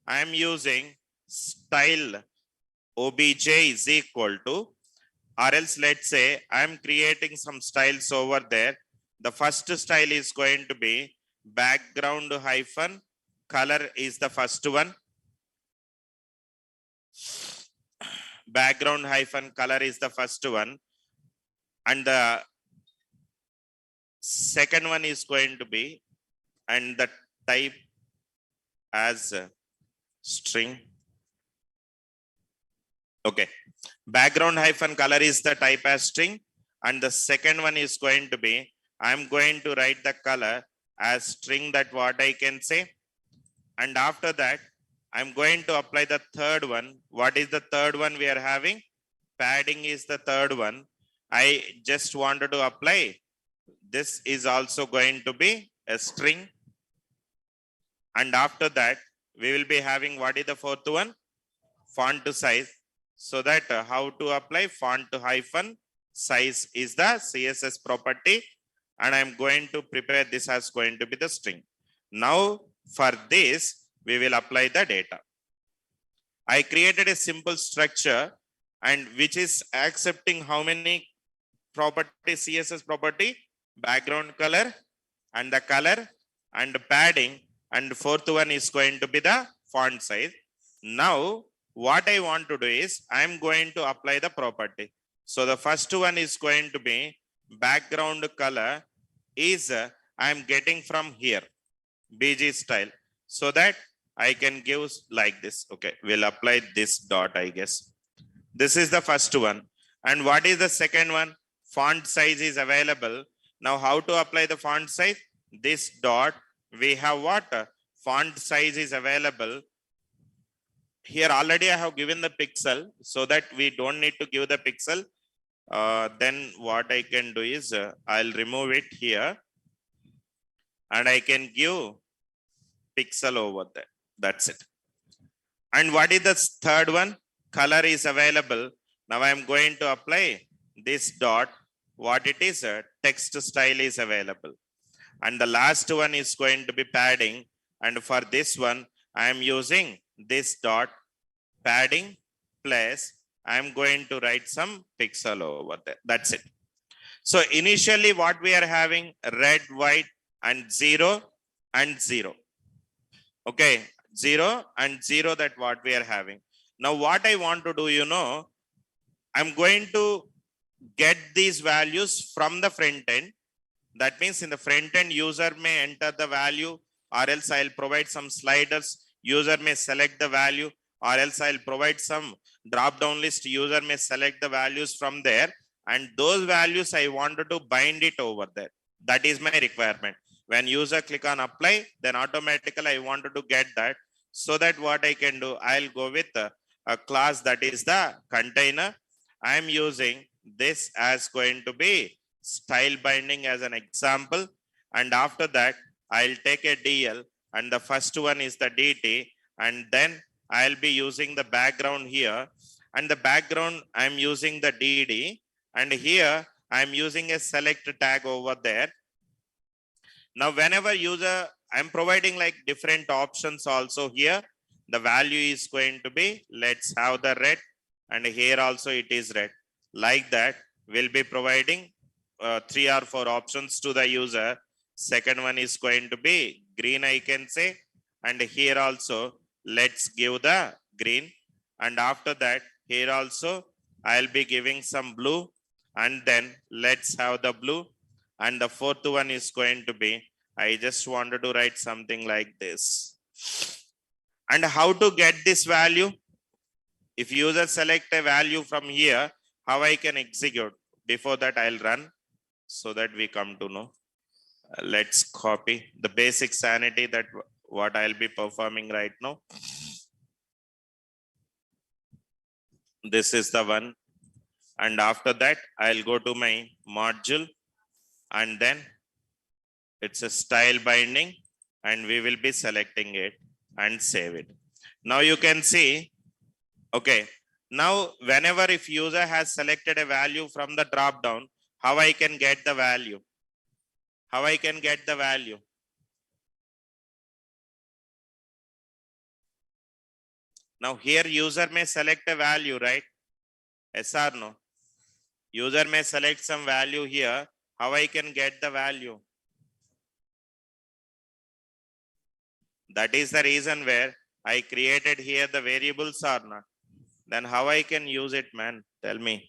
I am using style obj is equal to, or else let's say I am creating some styles over there. The first style is going to be background hyphen color is the first one. Background hyphen color is the first one, and the second one is going to be, and the type as string. Okay, background hyphen color is the type as string, and the second one is going to be, I'm going to write the color as string, that what I can say. And after that, I'm going to apply the third one. What is the third one we are having? Padding is the third one. I just wanted to apply, this is also going to be a string. And after that, we will be having, what is the fourth one? Font size. So that how to apply font hyphen size is the CSS property, and I'm going to prepare this as going to be the string. Now for this, we will apply the data. I created a simple structure, and which is accepting how many property, CSS property, background color and the color and padding, and fourth one is going to be the font size. Now what I want to do is, I'm going to apply the property. So the first one is going to be background color is, I'm getting from here BG style, so that I can give like this. Okay, we'll apply this dot, I guess. This is the first one. And what is the second one? Font size is available. Now how to apply the font size? This dot, we have what? Font size is available. Here already I have given the pixel, so that we don't need to give the pixel. Then what I can do is, I'll remove it here, and I can give pixel over there. That's it. And what is the third one? Color is available. Now I'm going to apply this dot. What it is? Text style is available. And the last one is going to be padding. And for this one, I am using this dot padding plus, I am going to write some pixel over there. That's it. So initially what we are having, red, white, and 0 and 0. Okay, 0 and 0, that what we are having. Now what I want to do, I'm going to get these values from the front end. That means in the front end, user may enter the value, or else I'll provide some sliders. User may select the value, or else I'll provide some drop down list. User may select the values from there, and those values I wanted to bind it over there. That is my requirement. When user click on apply, then automatically I wanted to get that. So that what I can do, I'll go with a class that is the container. I'm using this as going to be style binding as an example. And after that, I'll take a DL and the first one is the DT. And then I'll be using the background here. And the background, I'm using the DD. And here, I'm using a select tag over there. Now, whenever user, I'm providing like different options also here. The value is going to be, let's have the red, and here also it is red. Like that, we'll be providing 3 or 4 options to the user. Second one is going to be green, I can say. And here also, let's give the green. And after that, here also, I'll be giving some blue. And then let's have the blue. And the fourth one is going to be, I just wanted to write something like this. And how to get this value? If user select a value from here, how I can execute? Before that, I'll run so that we come to know. Let's copy the basic sanity that what I'll be performing right now. This is the one. And after that, I'll go to my module and then it's a style binding and we will be selecting it and save it. Now you can see, okay, now whenever if user has selected a value from the drop down, how I can get the value? How I can get the value? Now here user may select a value, right? Yes or no? User may select some value here. How I can get the value? That is the reason where I created here the variables or not. Then how I can use it, man? Tell me.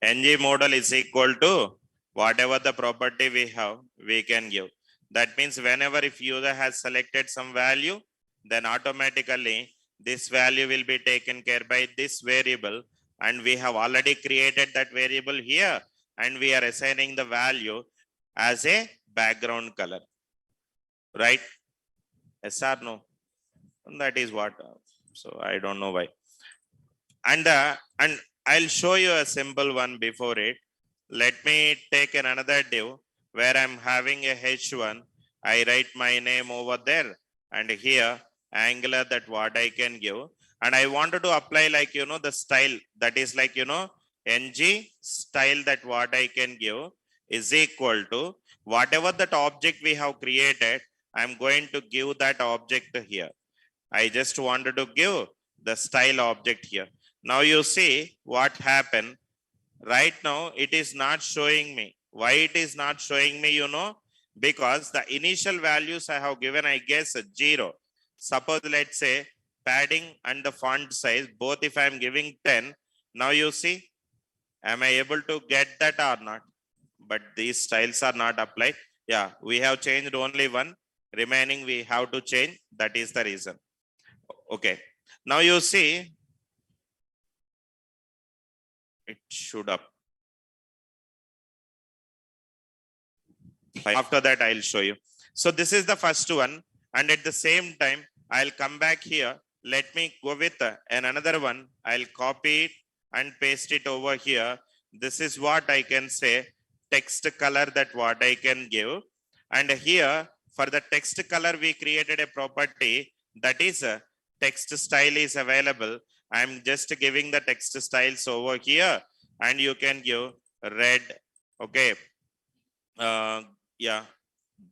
NG model is equal to whatever the property we have, we can give. That means whenever if user has selected some value, then automatically this value will be taken care by this variable. And we have already created that variable here. And we are assigning the value as a background color. Right? Yes or no? And that is what. So I don't know why. And I'll show you a simple one before it. Let me take another div where I'm having a H1. I write my name over there and here angular that what I can give. And I wanted to apply like, the style that is like, ng style that what I can give is equal to whatever that object we have created. I'm going to give that object here. I just wanted to give the style object here. Now you see what happened. Right now, it is not showing me. Why it is not showing me, Because the initial values I have given, I guess, 0. Suppose, let's say, padding and the font size, both if I am giving 10, now you see, am I able to get that or not? But these styles are not applied. Yeah, we have changed only one. Remaining, we have to change. That is the reason. Okay. Now you see, it should up. After that, I'll show you. So this is the first one. And at the same time, I'll come back here. Let me go with another one. I'll copy it and paste it over here. This is what I can say, text color that what I can give. And here, for the text color, we created a property that is text style is available. I'm just giving the text styles over here. And you can give red, okay. Yeah,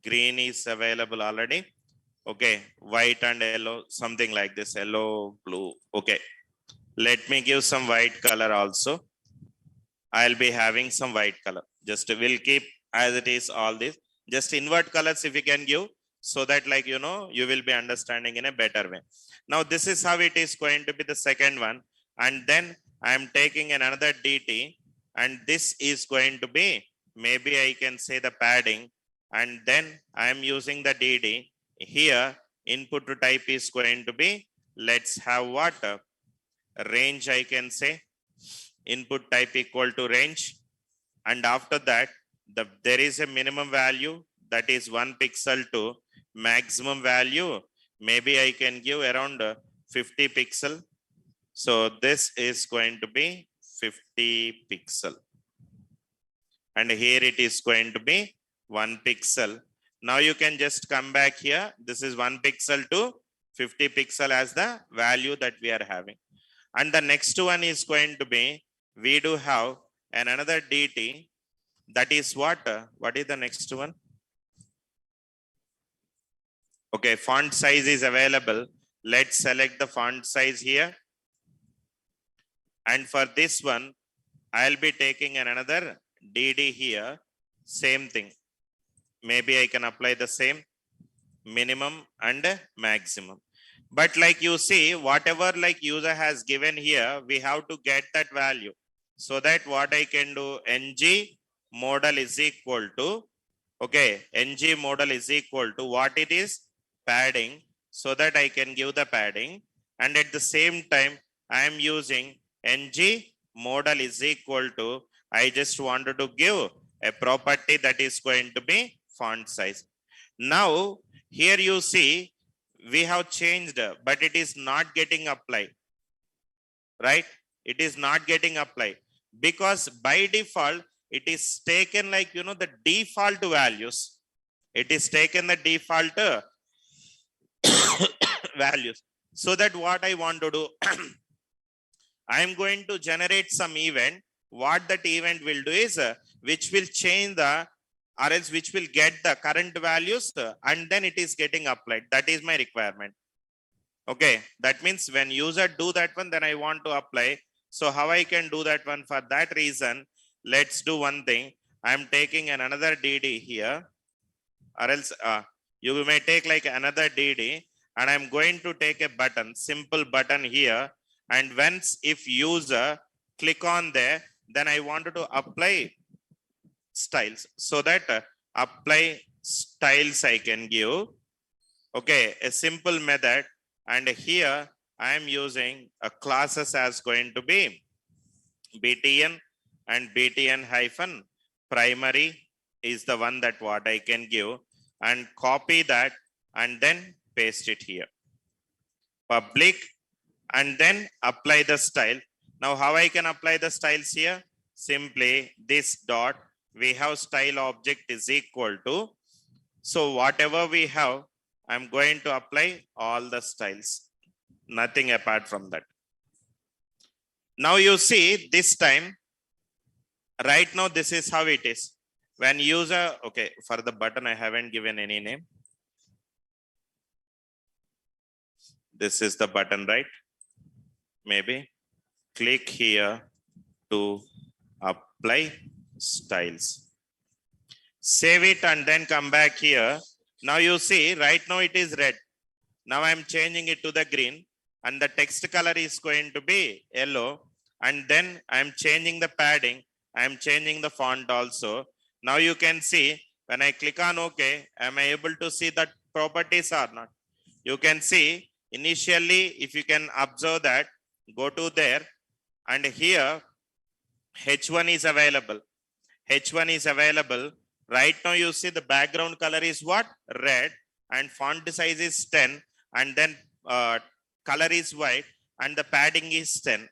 green is available already. Okay, white and yellow, something like this, yellow, blue. Okay, let me give some white color also. I'll be having some white color. Just we'll keep as it is all this. Just invert colors if you can give so that like, you will be understanding in a better way. Now, this is how it is going to be the second one. And then I'm taking another DT and this is going to be, maybe I can say the padding. And then I'm using the DD here input type is going to be, let's have what? Range, I can say. Input type equal to range. And after that, there is a minimum value that is 1 pixel to maximum value. Maybe I can give around 50 pixel. So this is going to be 50 pixel. And here it is going to be 1 pixel. Now you can just come back here. This is 1 pixel to 50 pixel as the value that we are having. And the next one is going to be, we do have another DT. That is what? What is the next one? Okay, font size is available. Let's select the font size here. And for this one, I'll be taking another DD here. Same thing. Maybe I can apply the same minimum and maximum. But like you see, whatever like user has given here, we have to get that value. So that what I can do, ng model is equal to, okay, ng model is equal to what it is? Padding, so that I can give the padding. And at the same time, I am using ng model is equal to, I just wanted to give a property that is going to be font size. Now, here you see, we have changed, but it is not getting applied, right? It is not getting applied because by default, it is taken like, the default values. It is taken the default values. So that what I want to do, I am going to generate some event. What that event will do is, which will change the, or else which will get the current values and then it is getting applied. That is my requirement. Okay, that means when user do that one, then I want to apply. So how I can do that one? For that reason, let's do one thing. I'm taking another DD here, or else you may take like another DD, and I'm going to take a button, simple button here. And once if user click on there, then I wanted to apply styles, so that apply styles I can give. Okay, a simple method. And here I am using a classes as going to be btn, and btn hyphen primary is the one that what I can give, and copy that and then paste it here. Public, and then apply the style. Now how I can apply the styles here? Simply this dot, we have style object is equal to, so whatever we have, I'm going to apply all the styles, nothing apart from that. Now you see this time, right now this is how it is. When user, okay, for the button I haven't given any name. This is the button, right? Maybe click here to apply styles. Save it and then come back here. Now you see, right now it is red. Now I'm changing it to the green, and the text color is going to be yellow. And then I'm changing the padding. I'm changing the font also. Now you can see when I click on OK, am I able to see that properties or not? You can see initially, if you can observe that, go to there, and here H1 is available. H1 is available. Right now you see the background color is what? Red, and font size is 10, and then color is white, and the padding is 10.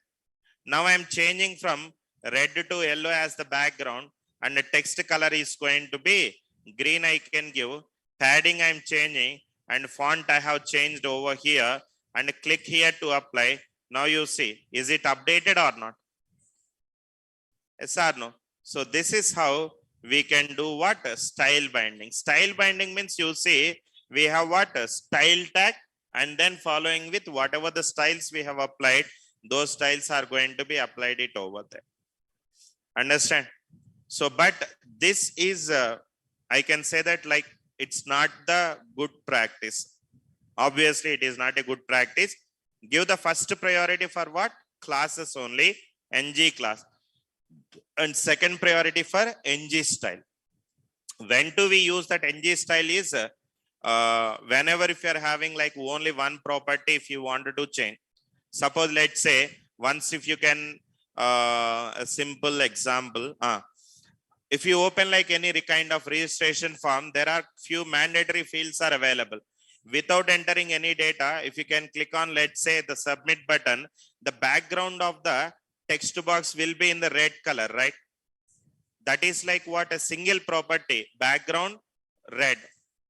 Now I am changing from red to yellow as the background, and the text color is going to be green. I can give padding, I am changing, and font I have changed over here, and click here to apply. Now you see, is it updated or not? Yes or no? So this is how we can do what? Style binding. Style binding means you see we have what? Style tag, and then following with whatever the styles we have applied, those styles are going to be applied it over there. Understand? So, but this is, I can say that like it's not the good practice. Obviously, it is not a good practice. Give the first priority for what? Classes only, ng class. And second priority for ng style. When do we use that ng style is whenever if you are having like only one property, if you wanted to change, suppose let's say once if you can a simple example, if you open like any kind of registration form, there are few mandatory fields are available. Without entering any data, if you can click on, let's say, the submit button, the background of the text box will be in the red color, right? That is like what a single property, background red.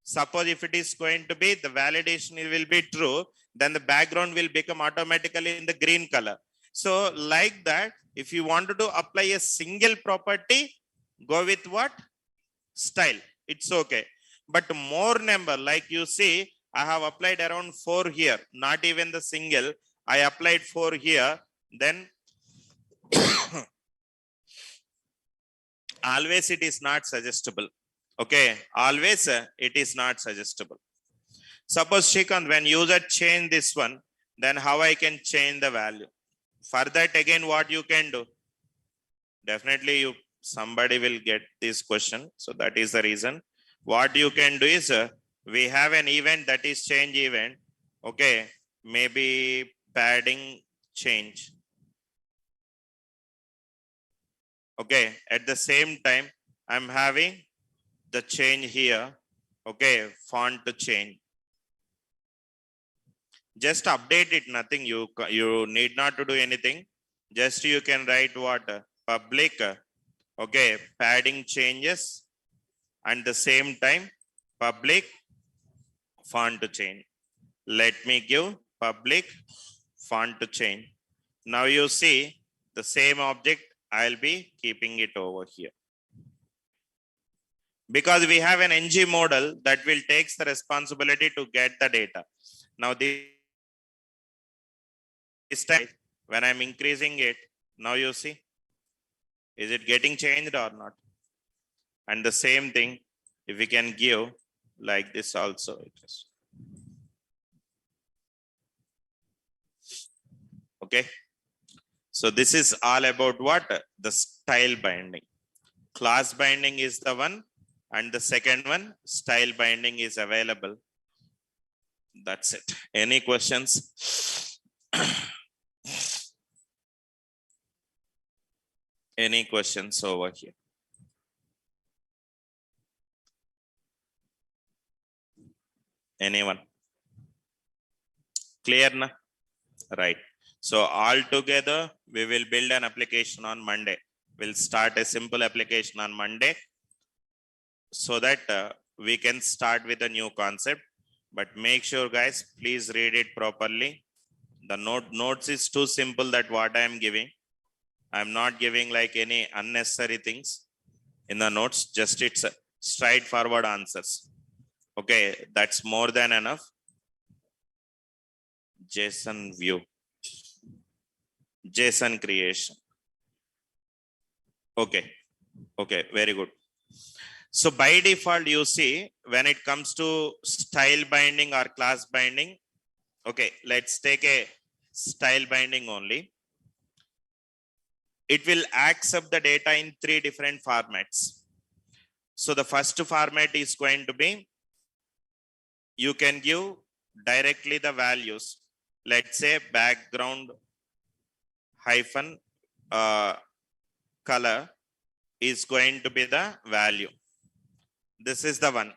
Suppose if it is going to be the validation, it will be true, then the background will become automatically in the green color. So like that, if you wanted to apply a single property, go with what? Style. It's okay. But more number, like you see, I have applied around 4 here, not even the single. I applied 4 here. Then always it is not suggestible. Okay. Always it is not suggestible. Suppose Shrikant, when user change this one, then how I can change the value? For that, again, what you can do? Definitely somebody will get this question. So that is the reason. What you can do is we have an event that is change event. Okay. Maybe padding change. Okay. At the same time, I'm having the change here. Okay. Font to change. Just update it. Nothing. You need not to do anything. Just you can write what? Public. Okay. Padding changes. And the same time, public font to change. Let me give public font to change. Now you see the same object, I'll be keeping it over here. Because we have an NG model that will take the responsibility to get the data. Now this time, when I'm increasing it, now you see, is it getting changed or not? And the same thing, if we can give like this also. Okay. So this is all about what? The style binding. Class binding is the one, and the second one, style binding, is available. That's it. Any questions? Any questions over here? Anyone? Clear na? Right. So all together, we will build an application on Monday. We'll start a simple application on Monday so that we can start with a new concept. But make sure, guys, please read it properly. The notes is too simple that what I am giving. I'm not giving like any unnecessary things in the notes. Just it's straightforward answers. Okay, that's more than enough. JSON view. JSON creation. Okay. Okay, very good. So by default, you see, when it comes to style binding or class binding, okay, let's take a style binding only. It will accept the data in 3 different formats. So the first format is going to be, you can give directly the values. Let's say background hyphen color is going to be the value. This is the one.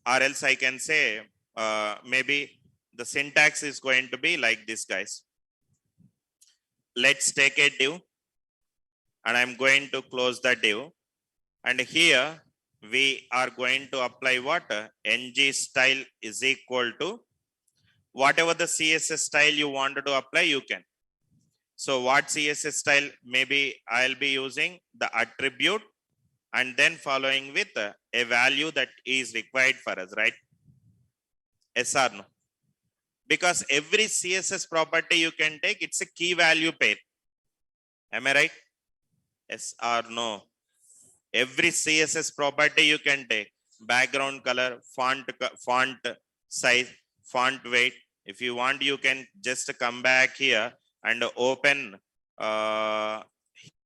Or else I can say maybe the syntax is going to be like this, guys. Let's take a div, and I'm going to close the div. And here we are going to apply what? ng style is equal to whatever the CSS style you wanted to apply, you can. So what CSS style? Maybe I'll be using the attribute and then following with a value that is required for us, right? Yes or no? Because every CSS property you can take, it's a key value pair. Am I right? Yes or no? Every CSS property you can take. Background color, font size, font weight. If you want, you can just come back here and open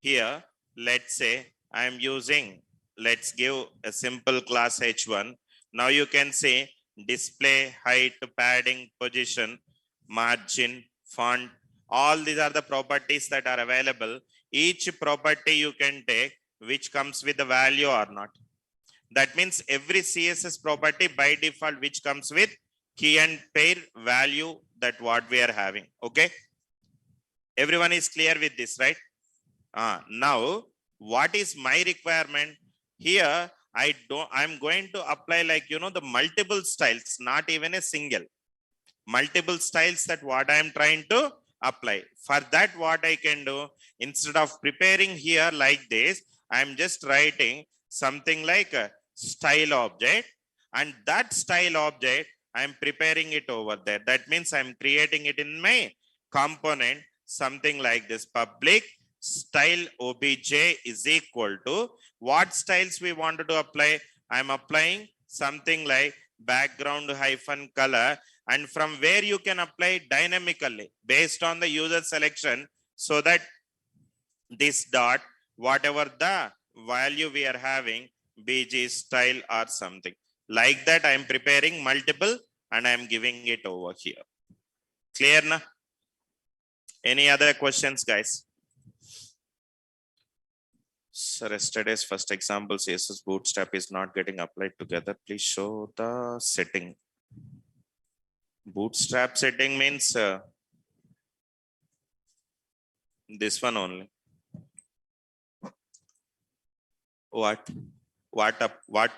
here. Let's say I'm using, let's give a simple class H1. Now you can say display, height, padding, position, margin, font. All these are the properties that are available. Each property you can take which comes with the value or not. That means every CSS property by default which comes with key and pair value that what we are having. Okay. Everyone is clear with this, right? Now, what is my requirement here? I'm going to apply the multiple styles, not even a single. Multiple styles that what I am trying to apply. For that, what I can do, instead of preparing here like this, I'm just writing something like a style object, and that style object, I'm preparing it over there. That means I'm creating it in my component, something like this. Public style obj is equal to what styles we wanted to apply. I'm applying something like background hyphen color, and from where you can apply dynamically based on the user selection, so that this dot, whatever the value we are having, bg style or something like that, I am preparing multiple and I am giving it over here. Clear na? Any other questions, guys? Sir, yesterday's first example CSS bootstrap is not getting applied together. Please show the setting. Bootstrap setting means this one only. What? What up? What?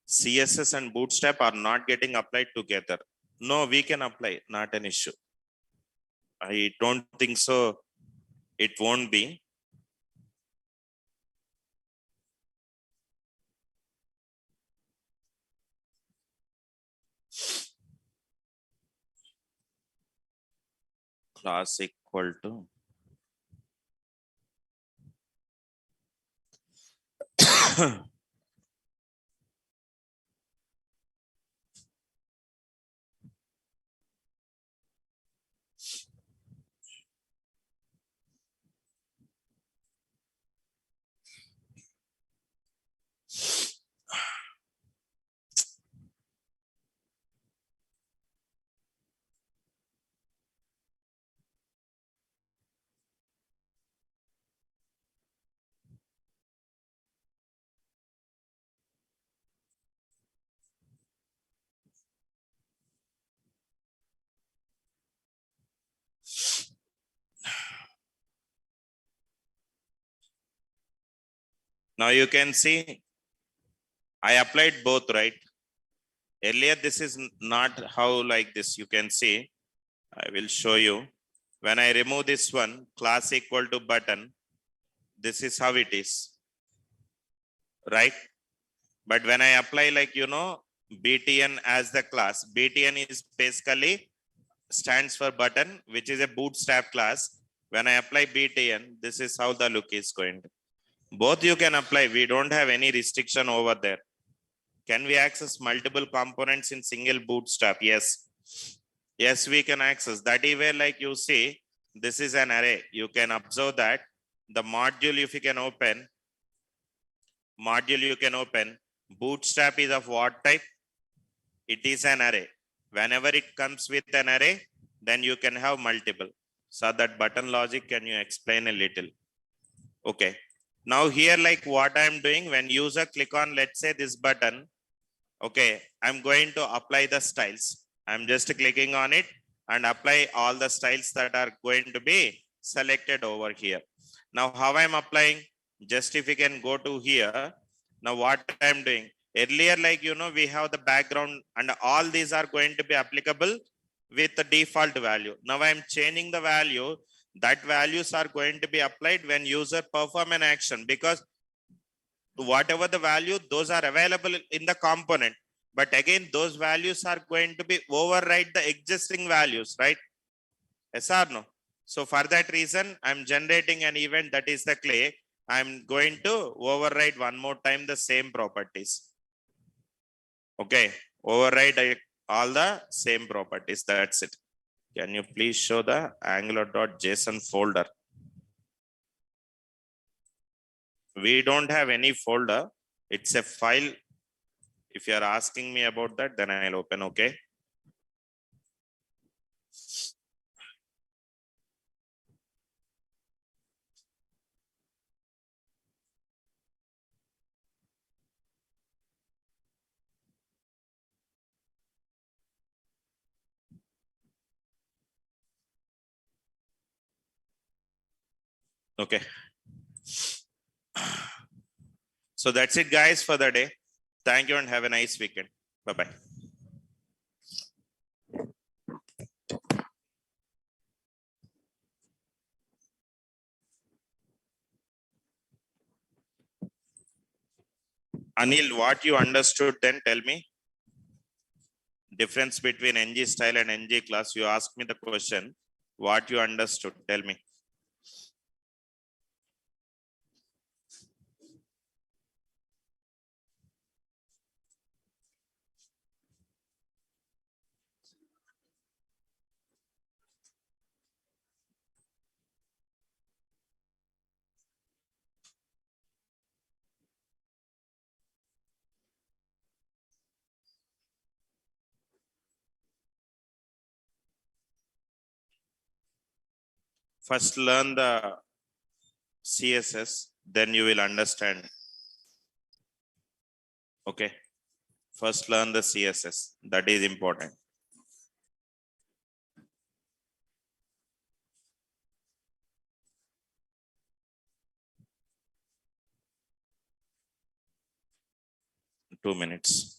CSS and bootstrap are not getting applied together. No, we can apply, not an issue. I don't think so. It won't be. Class equal to now you can see I applied both, right? Earlier, this is not how like this. You can see, I will show you. When I remove this one, class equal to button, this is how it is, right? But when I apply BTN as the class, BTN is basically stands for button, which is a bootstrap class. When I apply BTN, this is how the look is going to. Both you can apply. We don't have any restriction over there. Can we access multiple components in single bootstrap? Yes. Yes, we can access. That is where like you see, this is an array. You can observe that the module, if you can open, bootstrap is of what type? It is an array. Whenever it comes with an array, then you can have multiple. So that button logic, can you explain a little? Okay. Now here, like what I'm doing, when user click on, let's say this button, okay, I'm going to apply the styles. I'm just clicking on it and apply all the styles that are going to be selected over here. Now how I'm applying, just if you can go to here. Now what I'm doing, earlier we have the background and all these are going to be applicable with the default value. Now I'm changing the value. That values are going to be applied when user perform an action, because whatever the value, those are available in the component. But again, those values are going to be override the existing values, right? Yes or no? So for that reason, I'm generating an event that is the clay. I'm going to override one more time the same properties. Okay, override all the same properties. That's it. Can you please show the angular.json folder? We don't have any folder. It's a file. If you are asking me about that, then I'll open, okay? Okay. So that's it, guys, for the day. Thank you and have a nice weekend. Bye-bye. Anil, what you understood then, tell me. Difference between NG style and NG class. You asked me the question. What you understood, tell me. First learn the CSS, then you will understand. Okay. First learn the CSS. That is important. Two minutes.